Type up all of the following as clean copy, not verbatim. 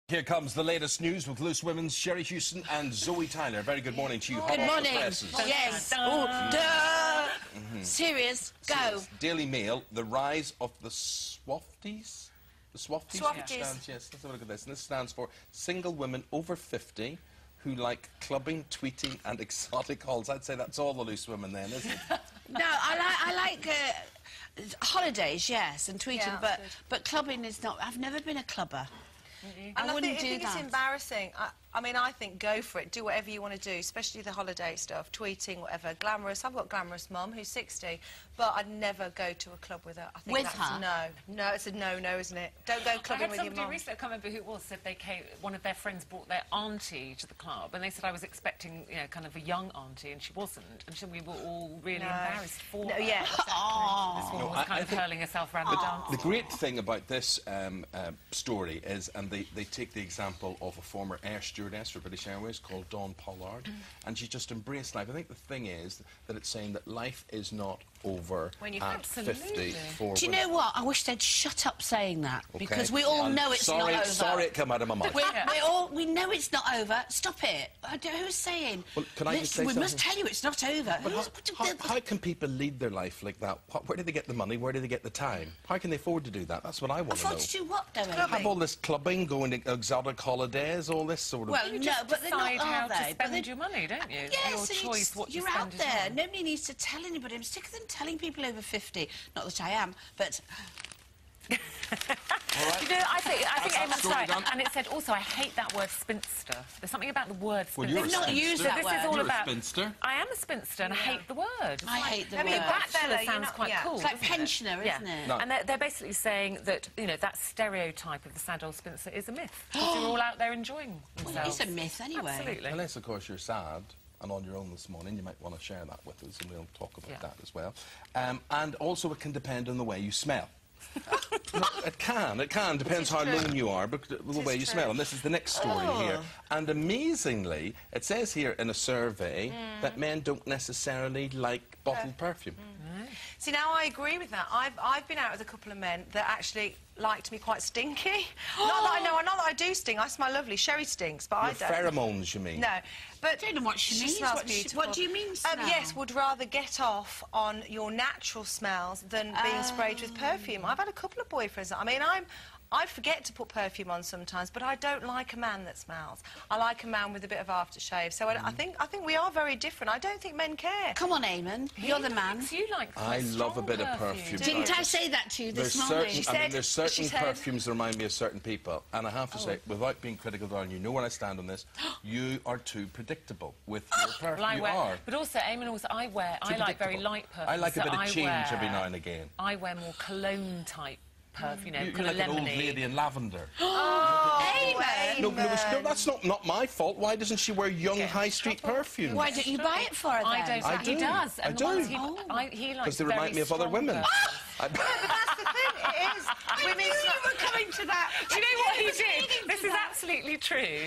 Here comes the latest news with Loose Women's Sherrie Hewson and Zoe Tyler. Very good morning to you. Good morning. Yes. Oh, duh. Serious. Go. Daily Mail, the rise of the Swafties. The Swafties? Swafties. Yes, let's have a look at this. And this stands for single women over 50 who like clubbing, tweeting and exotic hauls. I'd say that's all the loose women then, isn't it? No, I like holidays, yes, and tweeting, but clubbing is not. I've never been a clubber. And I wouldn't do think that. It's embarrassing. I mean, I think go for it. Do whatever you want to do, especially the holiday stuff, tweeting, whatever. Glamorous. I've got a glamorous mum who's 60, but I'd never go to a club with her. I think with that's her? No, it's a no, isn't it? Don't go clubbing with your mum. I had somebody recently, I can't remember who it was, said they came, one of their friends brought their auntie to the club, and they said I was expecting, you know, kind of a young auntie, and she wasn't. And so we were all really embarrassed for her. Yeah, exactly. This woman was kind of hurling herself around the dance. The great thing about this story is, and they take the example of a former air stewardess for British Airways called Dawn Pollard, and she just embraced life. I think the thing is that it's saying that life is not over at 50 for Do you know what? I wish they'd shut up saying that, Okay. because we all know it's not over. Sorry it came out of my mouth. We know it's not over. Stop it. Who's saying? Well, can I just say we something? must tell you it's not over. How can people lead their life like that? Where do they get the money? Where do they get the time? How can they afford to do that? That's what I want to know. Afford to do what, though? Have all this clubbing, going to exotic holidays, all this sort of... Well, You no, just but they're not, decide how to spend But your money, don't you? Yes, your choice what you you're out spend is there. on. Nobody needs to tell anybody. I'm sick of them telling people over 50. Not that I am, but... All right. You know, I think Eamon's story right. done. And it said also, I hate that word spinster. There's something about the word spinster. Well, you're a not spinster. used So that this word. is all You're about... a spinster. I am a spinster, and I hate the word. I hate the I mean, word. Bachelor you're sounds not- quite cool. It's like doesn't it? pensioner, isn't it? No. And they're basically saying that, you know, that stereotype of the sad old spinster is a myth. Because you're all out there enjoying themselves. It's a myth, anyway. Absolutely. Unless, of course, you're sad and on your own this morning, you might want to share that with us, and we'll talk about that as well. And also, it can depend on the way you smell. No, it can, depends how alone you are, but the way you smell. And this is the next story here. And amazingly, it says here in a survey that men don't necessarily like bottled perfume. See, now I agree with that. I've been out with a couple of men that actually liked me quite stinky. Not that I do stink. I smell lovely. Sherrie stinks, but I don't. Pheromones, you mean? No, but I don't know what she means. smells beautiful. What do you mean, smell? Yes, would rather get off on your natural smells than being sprayed with perfume. I've had a couple of boyfriends. I mean, I forget to put perfume on sometimes, but I don't like a man that smells. I like a man with a bit of aftershave. So I think we are very different. I don't think men care. Come on, Eamon. You're the man. You like I love a bit of perfume. Didn't I say that to you this morning? There's certain perfumes that remind me of certain people, and I have to say, without being critical, darling, you know where I stand on this. You are too predictable with your perfume. Well, you are. But also, Eamon, I like very light perfume. I like a bit of change every now and again. I wear more cologne type perfume, you know, You're kind of like an old lemony. lady in lavender. Eamon! No, that's not my fault. Why doesn't she wear young high street perfume? Why don't you buy it for her, then? I don't. I He do. does. I And do. the ones he likes Because they remind me of other women. But that's the thing. It is. I knew you were coming to that. Do you know what he did? This is absolutely true.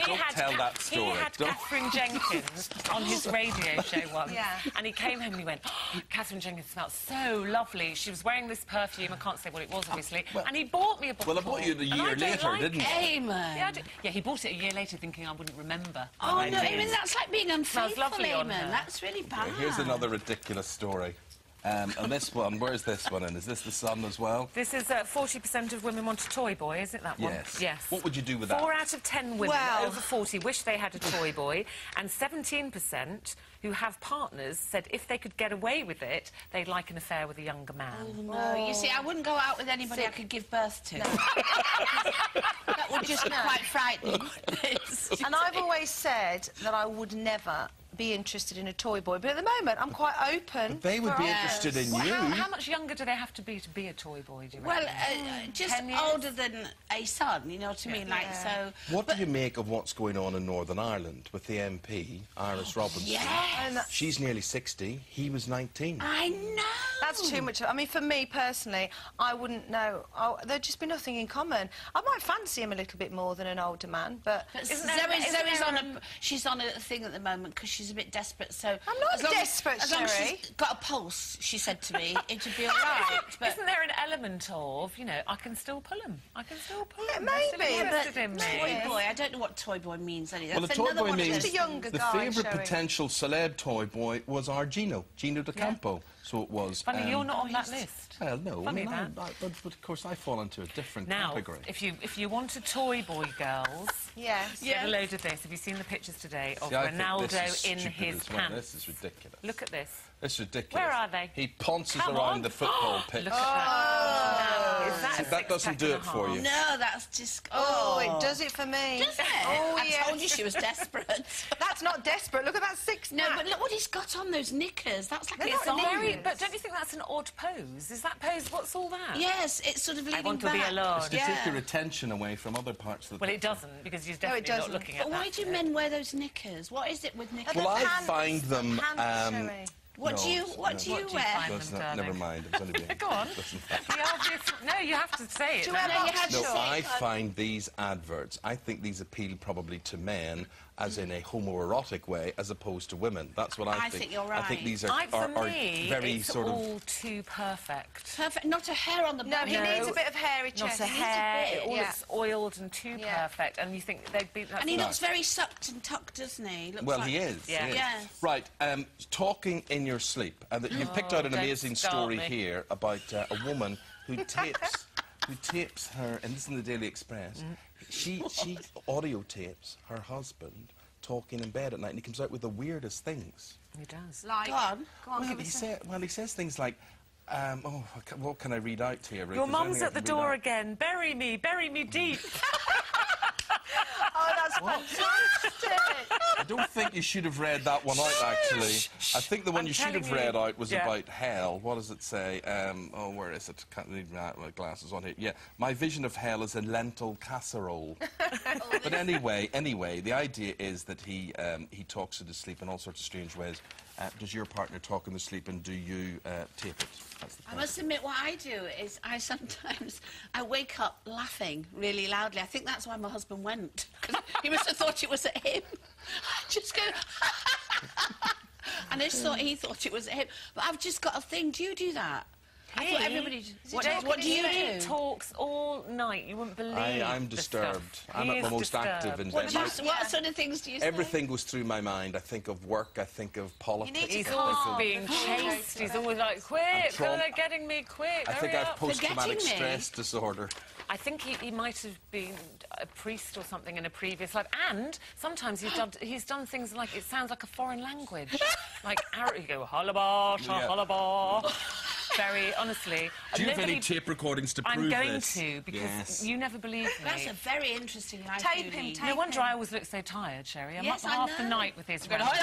Don't tell that story. He had Don't. Catherine Jenkins on his radio show once. Yeah. And he came home and he went, oh, Catherine Jenkins smelled so lovely. She was wearing this perfume. I can't say what it was, obviously. And he bought me a bottle. Well, I bought you it a year later, didn't he? Eamon. Yeah, he bought it a year later thinking I wouldn't remember. Oh, no, Eamon, that's like being unfaithful, Smells lovely on Eamon. her. That's really bad. Here's another ridiculous story. And this one, where's this one in? Is this the Sun as well? This is 40% of women want a toy boy, isn't that one? Yes. Yes. What would you do with that? 4 out of 10 women Well- over 40 wish they had a toy boy, and 17% who have partners said if they could get away with it, they'd like an affair with a younger man. No, you see, I wouldn't go out with anybody I could give birth to. That would just be quite frightening, wouldn't it? And I've always said that I would never be interested in a toy boy, but at the moment I'm quite open. They would be interested in you. How much younger do they have to be a toy boy, do you reckon? Well, just 10 years? older than a son, you know what I mean? Like, so... What do you make of what's going on in Northern Ireland with the MP, Iris Robinson? Yes! She's nearly 60. He was 19. I know! That's too much. I mean, for me personally, I wouldn't know. There'd just be nothing in common. I might fancy him a little bit more than an older man, but Zoe's on a... She's on a thing at the moment because she's she's a bit desperate, so... I'm not desperate, as long as Sherrie. she's got a pulse, she said to me, it would be all right. But Isn't there an element of, you know, I can still pull him. I can still pull him. Maybe, They're still but interested in me. toy boy, I don't know what toy boy means. Well, a That's toy another boy one of means those Just a younger the guy, favourite Sherrie. potential celeb toy boy was our Gino de Campo. So it was. Funny, you're not on that list. Well, no, Funny I mean, that. but of course I fall into a different Now, category. if you want a toy boy, girls, Yes. get a load of this. Have you seen the pictures today of See, I think Ronaldo this is in stupid his as well. pants? This is ridiculous. Look at this. It's ridiculous. Where are they? He ponces Come around on. the football pitch. Look at that. Now, is that, See, a that doesn't six-pack do and it a for half? you. No, that's just... Oh, it does it for me. Does it? Oh, I yes. told you she was desperate. That's not desperate. Look at that six-pack. No, but look what he's got on those knickers. That's like They're a not song. knickers. But don't you think that's an odd pose? Is that pose? What's all that? Yes, it's sort of leaning want to back. be alone. It's to take your attention away from other parts of the Well, it picture. doesn't, because he's definitely not doesn't. looking at But that. why do men wear those knickers? What is it with knickers? Well, I Pants, find them... Sherrie. What no, do you no. wear? What do you find Doesn't- them, darling? never mind. It was only being... Go on. Listen. The obvious... No, you have to say it. Do you wear No, you boxer have to No, shorts? say I it. find these adverts, I think these appeal probably to men as in a homoerotic way as opposed to women. That's what I think. I think you're I think right. these are For me, very it's sort of... all too perfect. Perfect. Not a hair on the No, body. he needs a bit of hairy Not chest. a hair. bit, It all yeah. looks oiled and too Yeah. perfect, and you think they'd be... That's And he No. looks very sucked and tucked, doesn't he? Looks Well, like... he is. Yeah. he is. Yes. Right, talking in your sleep. You've picked out an don't amazing start story me. here about a woman who tapes her, and this is in the Daily Express, she audio tapes her husband talking in bed at night, and he comes out with the weirdest things. He does. Like, Go on. Go Well, give us a... he says things like, what can I read out here? Ruth? Your Is there mum's anything I at the can read door out? again. Bury me deep. Oh, that's fantastic. I don't think you should have read that one out, actually. I think the one I'm you should have telling read you. out was Yeah. about hell. What does it say? Where is it? Can't read my glasses on here. Yeah, my vision of hell is a lentil casserole. But anyway, the idea is that he talks in his sleep in all sorts of strange ways. Does your partner talk in the sleep, and do you tape it? That's the I question. must admit, what I do is I wake up laughing really loudly. I think that's why my husband went, because he must have thought it was at him. I just go, and I just thought he thought it was at him. But I've just got a thing. Do you do that? I thought everybody... What do you He do? talks all night. You wouldn't believe I'm the disturbed. stuff. I'm He at my is most active in disturbed. bed. What sort of things do you say? Everything goes through my mind. I think of work, I think of politics. need to He's I calm. think always of- being chased. He's always like, quick, trauma- they're getting me, quick, I think hurry I've up. post-traumatic Forgetting me. stress disorder. I think he might have been a priest or something in a previous life, and sometimes he's done things like, it sounds like a foreign language. Like, you go, halaba, Yeah. halaba. Very, honestly. Do you have nobody- any tape recordings to prove I'm going this? to, because Yes. you never believe me. That's a very interesting life. Tape you him, lead. tape No wonder I always look so tired, Sherrie. I'm Yes, up I half the know. night with his Going, rambling.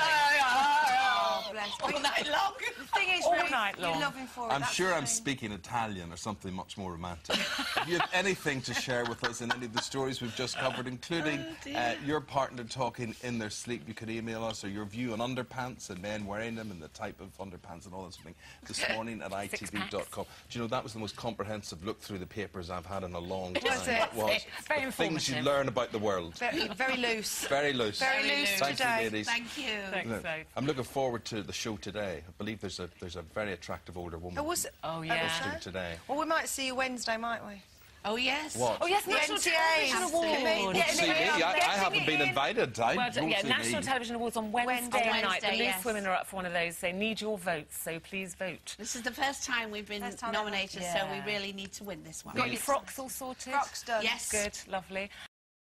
Oh, bless. all night long. The thing is, All Ruth, night long. you love him for it. I'm that's sure the I'm thing. speaking Italian or something much more romantic. If you have anything to share with us in any of the stories we've just covered, including your partner talking in their sleep, you could email us, or your view on underpants and men wearing them and the type of underpants and all that sort of thing this morning at itv.com. Do you know, that was the most comprehensive look through the papers I've had in a long time. Was it? was. Very The things you informative. learn about the world. Very loose. Very loose. Very loose Thank today. you, ladies. Thank you. Thanks, Look, Faith. I'm looking forward to the show today. I believe there's a very attractive older woman Oh, yeah. hosting today. Well, we might see you Wednesday, might we? Oh, yes. What? Oh, yes, The National NTAs. Television Absolutely. Awards. Yeah, See me? I haven't been invited. I Well, won't yeah, see National me. Television Awards on Wednesday Wednesday. night. The Wednesday, Loose yes. Women are up for one of those. They need your votes, so please vote. This is the first time we've been First time ever. nominated, so Yeah. we really need to win this one. Got your frocks all sorted? Frocks done. Yes. Good, lovely.